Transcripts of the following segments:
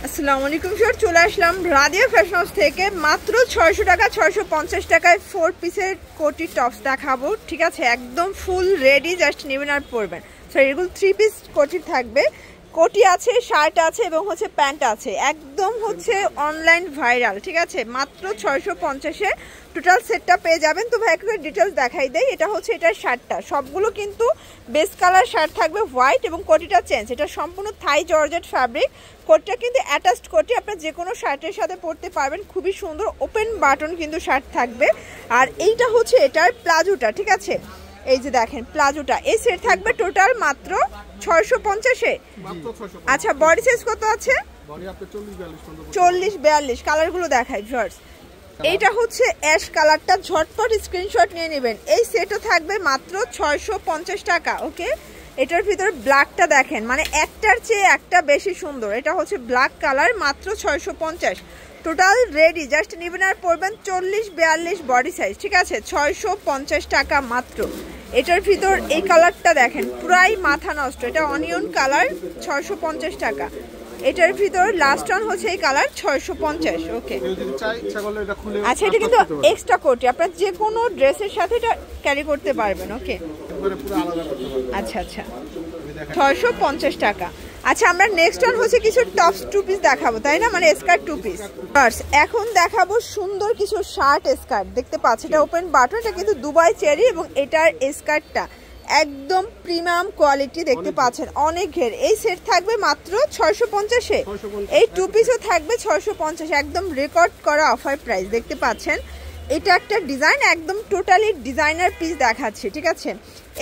আসসালামু আলাইকুম স্যার, চলে আসলাম রাদিয়া ফ্যাশন হাউস থেকে। মাত্র 600 টাকা 650 টাকায় 4 পিসের কোটি টপস দেখাবো। ঠিক আছে, একদম ফুল রেডি, জাস্ট নেবেন আর পরবেন। স্যার এগুলো 3 পিস কোটি থাকবে, কোটি আছে, শার্ট আছে এবং হচ্ছে প্যান্ট আছে। একদম হচ্ছে অনলাইন ভাইরাল। ঠিক আছে, মাত্র 650-এ টোটাল সেটটা পেয়ে যাবেন। তো ভাই একটু ডিটেলস দেখাই দেয়। এটা হচ্ছে এটার শার্টটা, সবগুলো কিন্তু বেস কালার শার্ট থাকবে হোয়াইট এবং কোটিটা চেঞ্জ। এটা সম্পূর্ণ থাই জর্জেট ফ্যাব্রিক। কোটটা কিন্তু অ্যাটাচড কোটি, আপনার যে কোনো শার্টের সাথে পরতে পারবেন। খুবই সুন্দর ওপেন বাটন কিন্তু শার্ট থাকবে। আর এইটা হচ্ছে এটার প্লাজোটা। ঠিক আছে, এই যে দেখেন প্লাজোটা, এই সেট থাকবে টোটাল মাত্র 650-এ। আচ্ছা, বডি সাইজ কত আছে? 40-42। কালারগুলো দেখাই ভিউয়ার্স। এইটা হচ্ছে অ্যাশ কালারটা, ঝটপট স্ক্রিনশট নিয়ে নেবেন। এই সেটও থাকবে মাত্র 650 টাকা। ওকে, এটার ভিতরে ব্ল্যাকটা দেখেন, মানে একটার চেয়ে একটা বেশি সুন্দর। এটা হচ্ছে ব্ল্যাক কালার, মাত্র 650। টোটাল রেডি, জাস্ট নেবেন আর পরবেন। 40-42 বডি সাইজ। ঠিক আছে, 650 টাকা মাত্র। এটার ভিতর এই কালারটা দেখেন, পুরাই মাথা নষ্ট। এটা অনিয়ন কালার, 650 টাকা। এটার ভিতর লাস্ট ওয়ান হচ্ছে এই কালার, 650। ওকে, আচ্ছা, এটা কিন্তু এক্সট্রা কোটি, আপনার যে কোনো ড্রেসের সাথে এটা ক্যারি করতে পারবেন। ওকে, আচ্ছা আচ্ছা, 650 টাকা। আচ্ছা, আমরা নেক্সট ওয়ান হচ্ছে কিছু টপস 2 পিস দেখাবো, তাই না? মানে স্কার্ট 2 পিস। এখন দেখাবো সুন্দর কিছু শার্ট স্কার্ট। দেখতে পাচ্ছি এটা ওপেন বাটন, এটা কিন্তু দুবাই চেরি এবং এটার স্কার্টটা একদম প্রিমিয়াম কোয়ালিটি। দেখতে পাচ্ছেন অনেক ঘের। এই সেট থাকবে মাত্র 650-এ। এই 2 পিসও থাকবে 650, একদম রেকর্ড করা অফার প্রাইস। দেখতে পাচ্ছেন এটা একটা ডিজাইন, একদম টোটালি ডিজাইনার পিস দেখাচ্ছে। ঠিক আছে,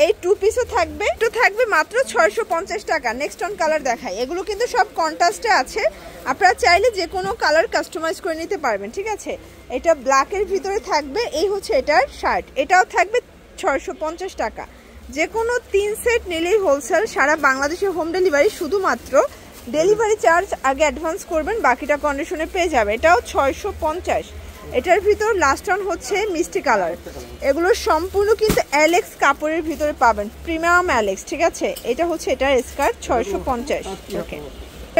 এই 2 পিসও থাকবে, তো থাকবে মাত্র 650 টাকা। নেক্সট অন কালার দেখাই। এগুলো কিন্তু সব কন্ট্রাস্টে আছে, আপনারা চাইলে যে কোনো কালার কাস্টমাইজ করে নিতে পারবেন। ঠিক আছে, এটা ব্ল্যাকের ভিতরে থাকবে। এই হচ্ছে এটার শার্ট, এটাও থাকবে 650 টাকা। যে কোনো 3 সেট নিলেই হোলসেল, সারা বাংলাদেশে হোম ডেলিভারি। শুধুমাত্র ডেলিভারি চার্জ আগে অ্যাডভান্স করবেন, বাকিটা কন্ডিশনে পেয়ে যাবে। এটাও 650। এটার ভিতর লাস্ট ওয়ান হচ্ছে মিষ্টি কালার। এগুলো সম্পূর্ণ কিন্তু অ্যালেক্স কাপড়ের ভিতরে পাবেন, প্রিমিয়াম অ্যালেক্স। ঠিক আছে, এটা হচ্ছে এটার স্কার্ট, 650। ওকে,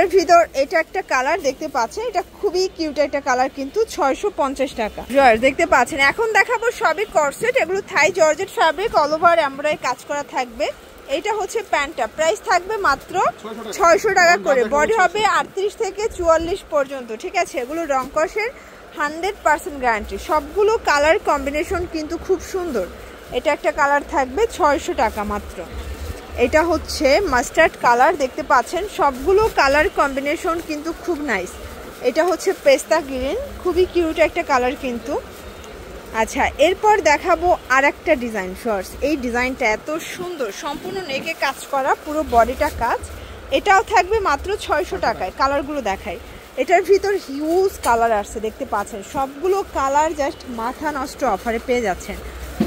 এর ভিতর এটা একটা কালার দেখতে পাচ্ছেন, এটা খুবই কিউট একটা কালার, কিন্তু 650 টাকা। দেখতে পাচ্ছেন। এখন দেখাবো সবই কর্সেট, এগুলো থাই georgette fabric, all over embroidery কাজ করা থাকবে। এটা হচ্ছে প্যান্টটা, প্রাইস থাকবে মাত্র 600 টাকা করে। বডি হবে 38 থেকে 44 পর্যন্ত। ঠিক আছে, এগুলো রং কষের 100% গ্যারান্টি। সবগুলো কালার কম্বিনেশন কিন্তু খুব সুন্দর। এটা একটা কালার থাকবে 600 টাকা মাত্র। এটা হচ্ছে মাস্টার্ড কালার, দেখতে পাচ্ছেন সবগুলো কালার কম্বিনেশন কিন্তু খুব নাইস। এটা হচ্ছে পেস্তা গ্রিন, খুবই কিউট একটা কালার কিন্তু। আচ্ছা, এরপর দেখাবো আর একটা ডিজাইন শর্টস। এই ডিজাইনটা এত সুন্দর, সম্পূর্ণ নেকে কাজ করা, পুরো বডিটা কাজ। এটাও থাকবে মাত্র 600 টাকায়। কালারগুলো দেখাই। এটার ভিতর হিউজ কালার আসছে, দেখতে পাচ্ছেন সবগুলো কালার জাস্ট মাথা নষ্ট অফারে পেয়ে যাচ্ছেন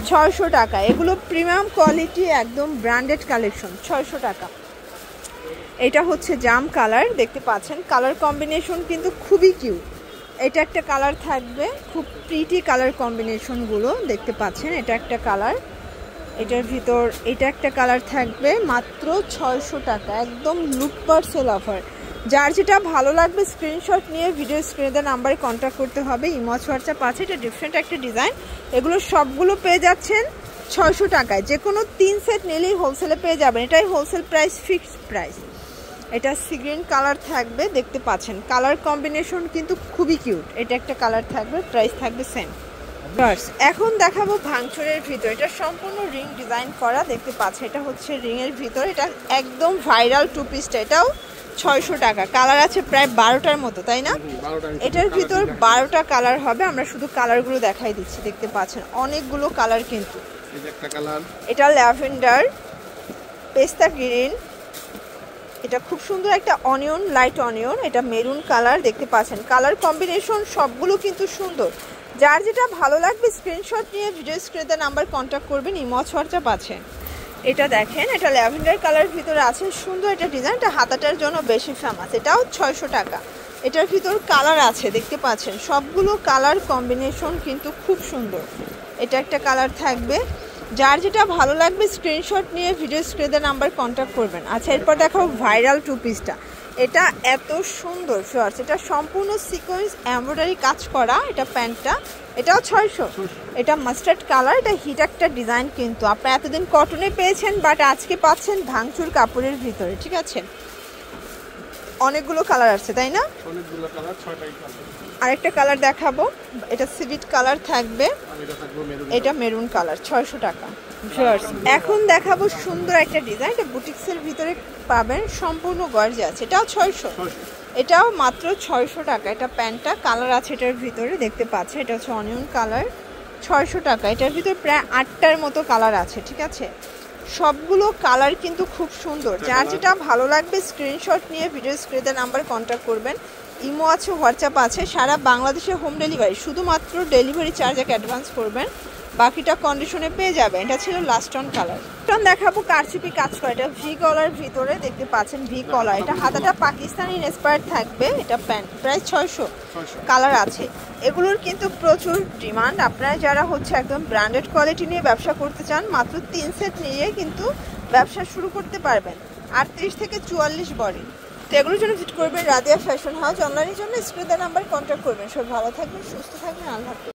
600 টাকা। এগুলো প্রিমিয়াম কোয়ালিটি, একদম ব্র্যান্ডেড কালেকশন, 600 টাকা। এটা হচ্ছে জাম কালার, দেখতে পাচ্ছেন কালার কম্বিনেশন কিন্তু খুবই কিউট। এটা একটা কালার থাকবে, খুব প্রিটি কালার কম্বিনেশনগুলো দেখতে পাচ্ছেন। এটা একটা কালার, এটার ভিতর এটা একটা কালার থাকবে মাত্র 600 টাকা, একদম লুটপাট সেল অফার। যার যেটা ভালো লাগবে স্ক্রিনশট নিয়ে ভিডিও স্ক্রিনে দেওয়া নাম্বারে কন্ট্যাক্ট করতে হবে। ইমো হোয়াটসঅ্যাপ আছে। এটা ডিফারেন্ট একটা ডিজাইন। এগুলো সবগুলো পেয়ে যাচ্ছেন 600 টাকায়। যে কোনো 3 সেট নিলেই হোলসেলে পেয়ে যাবেন, এটাই হোলসেল প্রাইস, ফিক্সড প্রাইস। এটা সি গ্রিন কালার থাকবে, দেখতে পাচ্ছেন কালার কম্বিনেশন কিন্তু খুবই কিউট। এটা একটা কালার থাকবে, প্রাইস থাকবে সেম। এখন দেখাবো ভাঙচুরের ভিতর। এটা সম্পূর্ণ রিং ডিজাইন করা, দেখতে পাচ্ছেন এটা হচ্ছে রিং এর ভিতর। এটা একদম ভাইরাল 2 পিসটা, এটাও 600 টাকা। কালার আছে প্রায় 12টার মতো, তাই না? এটার ভিতর 12টা কালার হবে, আমরা শুধু কালারগুলো দেখাই দিচ্ছি। দেখতে পাচ্ছেন অনেকগুলো কালার কিন্তু। এটা ল্যাভেন্ডার, পেস্তা গ্রিন, এটা খুব সুন্দর একটা অনিয়ন, লাইট অনিয়ন, এটা মেরুন কালার। দেখতে পাচ্ছেন কালার কম্বিনেশন সবগুলো কিন্তু সুন্দর। যার যেটা ভালো লাগবে স্ক্রিনশট নিয়ে ভিডিও স্ক্রিনে নাম্বার কন্ট্যাক্ট করবেন, ইমো হোয়াটসঅ্যাপ আছে। এটা দেখেন, এটা ল্যাভেন্ডার কালার ভিতরে আছে, সুন্দর একটা ডিজাইন। এটা হাতাটার জন্য বেশি ফেমাস, এটাও 600 টাকা। এটার ভিতর কালার আছে, দেখতে পাচ্ছেন সবগুলো কালার কম্বিনেশন কিন্তু খুব সুন্দর। এটা একটা কালার থাকবে, যার যেটা ভালো লাগবে স্ক্রিনশট নিয়ে ভিডিও স্ক্রিনে নাম্বার কন্ট্যাক্ট করবেন। আচ্ছা, এরপর দেখো ভাইরাল 2 পিসটা। এটা এত সুন্দর শর্টস, এটা সম্পূর্ণ সিকোয়েন্স এমব্রয়ডারি কাজ করা। এটা প্যান্টটা, এটাও 600। এটা মাস্টার্ড কালার, এটা হিট একটা ডিজাইন, কিন্তু আপনারা এতদিন কটনে পেয়েছেন বাট আজকে পাচ্ছেন ভাঙচুর কাপড়ের ভিতরে, ঠিক আছে? অনেকগুলো কালার আছে তাই না? অনেকগুলো কালার, 6টাই কালার। আরেকটা কালার দেখাবো, এটা সিভিট কালার থাকবে, এটা মেরুন কালার, 600 টাকা। এখন দেখাবো সুন্দর একটা ডিজাইন, এটা বুটিক্সের ভিতরে পাবেন, সম্পূর্ণ গর্জিয়াস, এটাও 600। এটাও মাত্র 600 টাকা। এটা প্যান্টটা কালার আছে এটার ভিতরে, দেখতে পাচ্ছেন, এটা হচ্ছে অনিয়ন কালার, 600 টাকা। এটার ভিতরে প্রায় 8টার মতো কালার আছে, ঠিক আছে? সবগুলো কালার কিন্তু খুব সুন্দর। যার যেটা ভালো লাগবে স্ক্রিনশট নিয়ে ভিডিও স্ক্রিনে নাম্বার কন্ট্যাক্ট করবেন। ইমো আছে, হোয়াটসঅ্যাপ আছে, সারা বাংলাদেশে হোম ডেলিভারি। শুধুমাত্র ডেলিভারি চার্জ এক অ্যাডভান্স করবেন, বাকিটা কন্ডিশনে পেয়ে যাবেন। এটা ছিল লাস্ট অন কালার। এখন দেখাবো কারচুপি কাজ করা, এটা ভি কলার ভিতরে দেখতে পাচ্ছেন, ভি কলার। এটা হাতাটা পাকিস্তানি ইন্সপায়ার্ড থাকবে। এটা প্যান্ট প্রায় 600, কালার আছে। এগুলোর কিন্তু প্রচুর ডিমান্ড। আপনারা যারা হচ্ছে একদম ব্র্যান্ডেড কোয়ালিটি নিয়ে ব্যবসা করতে চান, মাত্র 3 সেট নিয়ে কিন্তু ব্যবসা শুরু করতে পারবেন। 38 থেকে 44 বডি। তো এগুলোর জন্য ভিজিট করবেন রাদিয়া ফ্যাশন হাউস। অনলাইনের জন্য স্ক্রিনে নাম্বার কন্ট্যাক্ট করবেন। সব ভালো থাকবেন, সুস্থ থাকবেন, আল্লাহ হাফেজ।